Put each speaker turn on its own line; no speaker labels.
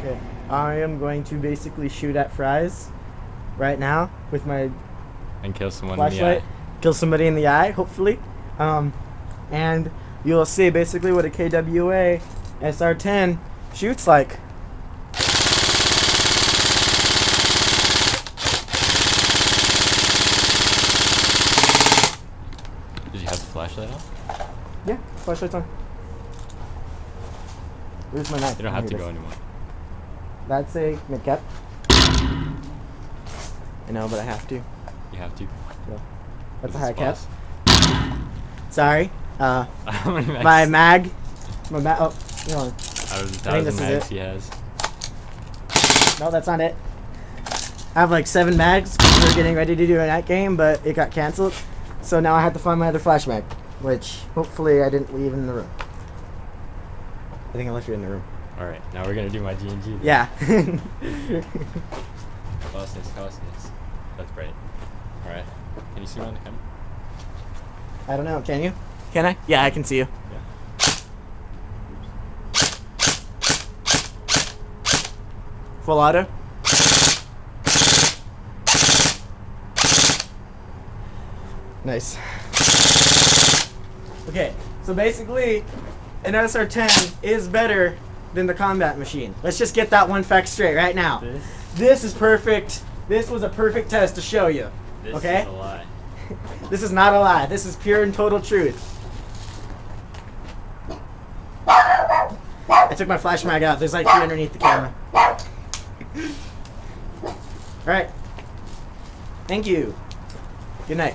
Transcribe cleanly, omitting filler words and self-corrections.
Okay, I am going to basically shoot at fries right now with my
And kill someone
flashlight.
in the eye.
Kill somebody in the eye, hopefully. And you'll see basically what a KWA SR10 shoots like.
Did you have the flashlight on?
Yeah, flashlight's on. Where's my knife?
You don't have to
Here it
go
is.
anymore.
That's a mid-cap. I know, but I have to.
You have to.
So, that's a
This
high
is
cap.
boss.
Sorry.
How many mags?
My mag. My mag. Oh, you know.
Out of the
I think this
1,000
is
mags
it.
he has.
No, that's not it. I have like 7 mags because we were getting ready to do a night game, but it got canceled. So now I have to find my other flash mag, which hopefully I didn't leave in the room. I think I left it in the room.
Alright, now we're gonna do my G&G.
Yeah.
Closeness. That's bright. Alright. Can you see me on the camera?
I don't know. Can you? Can I? Yeah, I can see you.
Yeah.
Full auto. Nice. Okay, so basically, an SR10 is better than the combat machine. Let's just get that one fact straight right now. This is perfect. This was a perfect test to show you.
This
Okay?
is a lie.
This is not a lie. This is pure and total truth. I took my flash mag out. There's like 3 underneath the camera. Alright. Thank you. Good night.